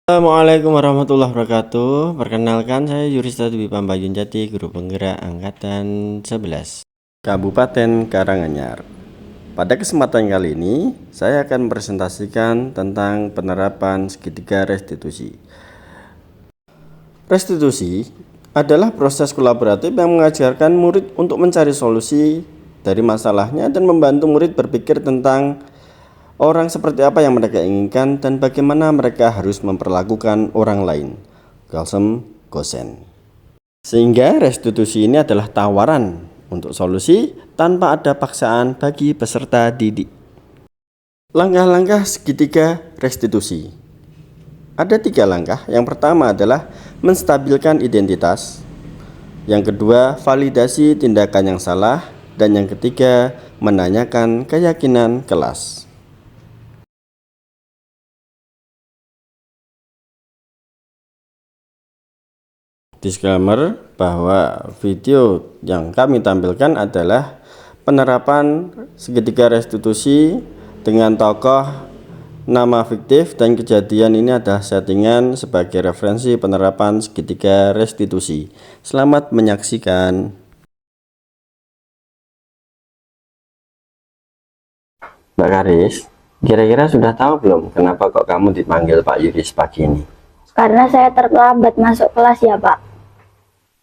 Assalamualaikum warahmatullahi wabarakatuh. Perkenalkan, saya Yurista Dwi Pambayun Jati, Guru Penggerak Angkatan 11 Kabupaten Karanganyar. Pada kesempatan kali ini saya akan presentasikan tentang penerapan segitiga restitusi. Restitusi adalah proses kolaboratif yang mengajarkan murid untuk mencari solusi dari masalahnya dan membantu murid berpikir tentang orang seperti apa yang mereka inginkan dan bagaimana mereka harus memperlakukan orang lain. Gaussem Gosen. Sehingga restitusi ini adalah tawaran untuk solusi tanpa ada paksaan bagi peserta didik. Langkah-langkah segitiga restitusi. Ada 3 langkah. Yang pertama adalah menstabilkan identitas. Yang kedua, validasi tindakan yang salah. Dan yang ketiga, menanyakan keyakinan kelas. Disclaimer bahwa video yang kami tampilkan adalah penerapan segitiga restitusi dengan tokoh nama fiktif, dan kejadian ini adalah settingan sebagai referensi penerapan segitiga restitusi. Selamat menyaksikan. Mbak Karis, kira-kira sudah tahu belum kenapa kok kamu dipanggil Pak Yuris pagi ini? Karena saya terlambat masuk kelas ya Pak.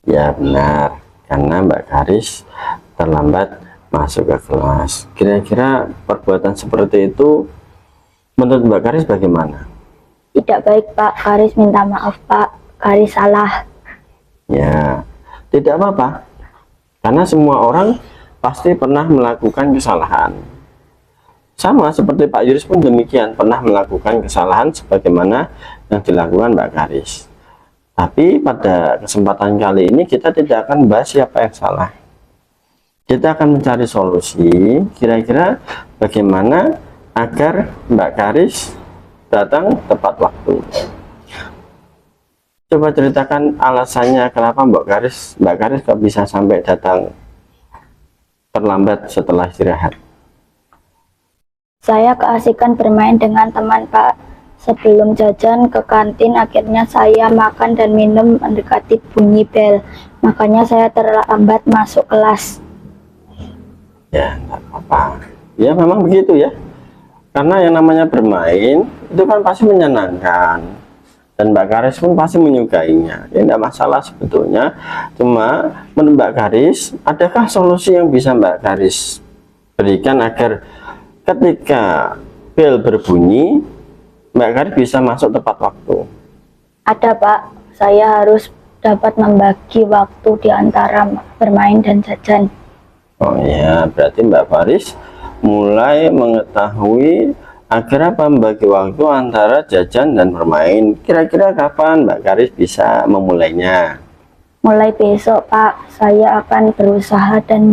Ya benar, karena Mbak Karis terlambat masuk ke kelas. Kira-kira perbuatan seperti itu menurut Mbak Karis bagaimana? Tidak baik Pak, Karis minta maaf Pak, Karis salah. Ya, tidak apa-apa, karena semua orang pasti pernah melakukan kesalahan. Sama seperti Pak Yuris pun demikian, pernah melakukan kesalahan sebagaimana yang dilakukan Mbak Karis. Tapi pada kesempatan kali ini kita tidak akan bahas siapa yang salah. Kita akan mencari solusi kira-kira bagaimana agar Mbak Karis datang tepat waktu. Coba ceritakan alasannya kenapa Mbak Karis kok bisa sampai datang terlambat setelah istirahat. Saya keasikan bermain dengan teman Pak. Sebelum jajan ke kantin, akhirnya saya makan dan minum mendekati bunyi bel. Makanya saya terlambat masuk kelas. Ya, enggak apa-apa. Ya, memang begitu ya. Karena yang namanya bermain itu kan pasti menyenangkan. Dan Mbak Karis pun pasti menyukainya. Ya, enggak masalah sebetulnya. Cuma menurut Mbak Karis, adakah solusi yang bisa Mbak Karis berikan agar ketika bel berbunyi Mbak Karis bisa masuk tepat waktu? Ada Pak, saya harus dapat membagi waktu di antara bermain dan jajan. Oh ya, berarti Mbak Karis mulai mengetahui agar apa membagi waktu antara jajan dan bermain. Kira-kira kapan Mbak Karis bisa memulainya? Mulai besok Pak, saya akan berusaha dan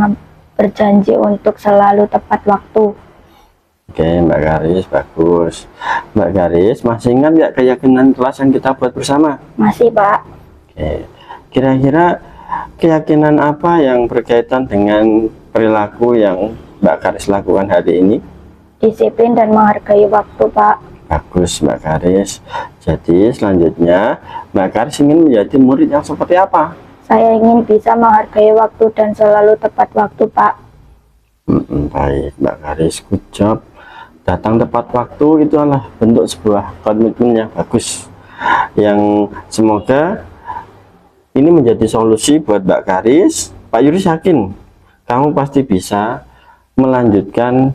berjanji untuk selalu tepat waktu. Oke Mbak Karis, bagus. Mbak Karis, masih ingat nggak keyakinan kelas yang kita buat bersama? Masih Pak. Oke, kira-kira keyakinan apa yang berkaitan dengan perilaku yang Mbak Karis lakukan hari ini? Disiplin dan menghargai waktu Pak. Bagus Mbak Karis. Jadi selanjutnya Mbak Karis ingin menjadi murid yang seperti apa? Saya ingin bisa menghargai waktu dan selalu tepat waktu Pak. Baik Mbak Karis, good job. Datang tepat waktu itu adalah bentuk sebuah komitmen yang bagus, yang semoga ini menjadi solusi buat Mbak Karis. Pak Yuris yakin kamu pasti bisa melanjutkan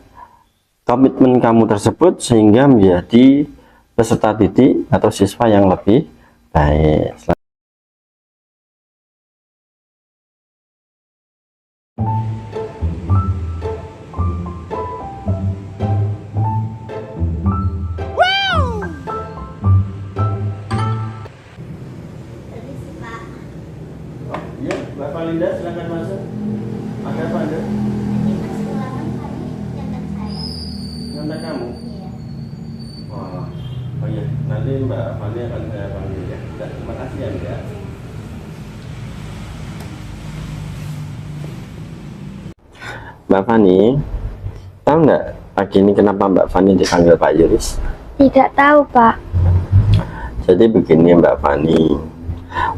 komitmen kamu tersebut sehingga menjadi peserta didik atau siswa yang lebih baik. Iya, Mbak Valinda, silakan masuk. Ada apa Anda? Nyantai kamu? Iya. Oh iya, nanti Mbak Fani akan saya panggil ya. Terima kasih ya. Mbak Fani, tahu nggak pagi ini kenapa Mbak Fani dipanggil Pak Yuris? Tidak tahu Pak. Jadi begini Mbak Fani,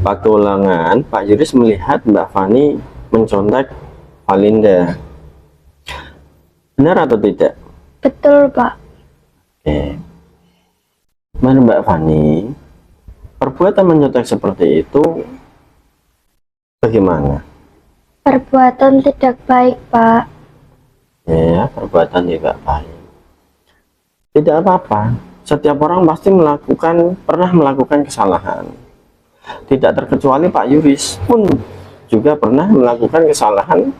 waktu ulangan Pak Yuris melihat Mbak Fani mencontek Valinda. Benar atau tidak? Betul, Pak. Oke. Menurut Mbak Fani, perbuatan mencontek seperti itu bagaimana? Perbuatan tidak baik, Pak. Ya, perbuatan tidak baik. Tidak apa-apa. Setiap orang pasti pernah melakukan kesalahan. Tidak terkecuali Pak Yuris pun juga pernah melakukan kesalahan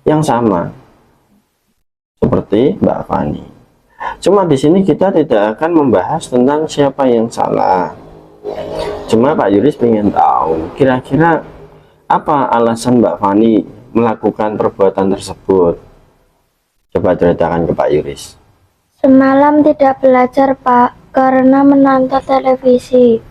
yang sama seperti Mbak Fani. Cuma di sini kita tidak akan membahas tentang siapa yang salah. Cuma Pak Yuris ingin tahu kira-kira apa alasan Mbak Fani melakukan perbuatan tersebut. Coba ceritakan ke Pak Yuris. Semalam tidak belajar, Pak, karena menonton televisi.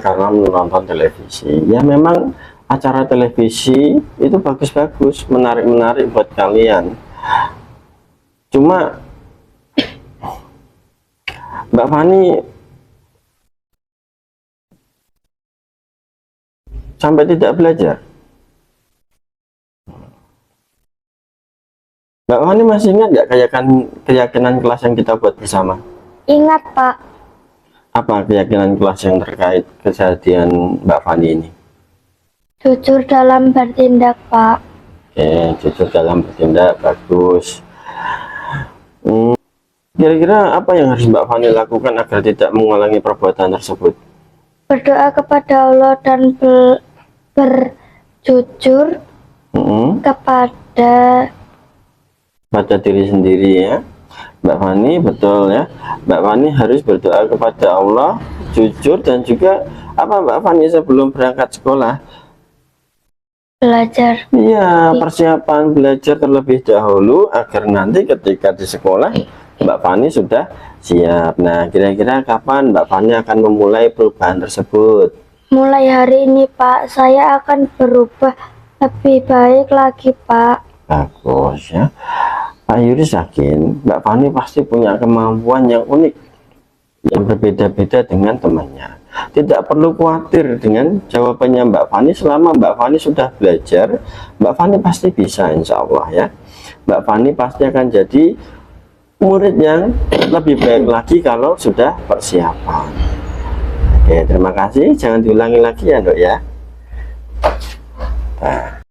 Karena menonton televisi. Ya memang acara televisi itu bagus-bagus, menarik-menarik buat kalian. Cuma Mbak Fani sampai tidak belajar. Mbak Fani masih ingat nggak keyakinan kelas yang kita buat bersama? Ingat, Pak. Apa keyakinan kelas yang terkait kejadian Mbak Fani ini? Jujur dalam bertindak, Pak. Oke, jujur dalam bertindak, bagus. Kira-kira apa yang harus Mbak Fani lakukan agar tidak mengulangi perbuatan tersebut? Berdoa kepada Allah dan berjujur Pada diri sendiri ya Mbak Fani, betul ya. Mbak Fani harus berdoa kepada Allah, jujur, dan juga apa Mbak Fani sebelum berangkat sekolah? belajar. Iya, persiapan belajar terlebih dahulu agar nanti ketika di sekolah Mbak Fani sudah siap. Nah, kira-kira kapan Mbak Fani akan memulai perubahan tersebut? Mulai hari ini, Pak, saya akan berubah lebih baik lagi, Pak. Bagus ya. Pak Yuris yakin Mbak Fani pasti punya kemampuan yang unik, yang berbeda-beda dengan temannya. Tidak perlu khawatir dengan jawabannya Mbak Fani. Selama Mbak Fani sudah belajar, Mbak Fani pasti bisa, insya Allah ya. Mbak Fani pasti akan jadi murid yang lebih baik lagi kalau sudah persiapan. Oke, terima kasih. Jangan diulangi lagi ya, Dok ya. Nah.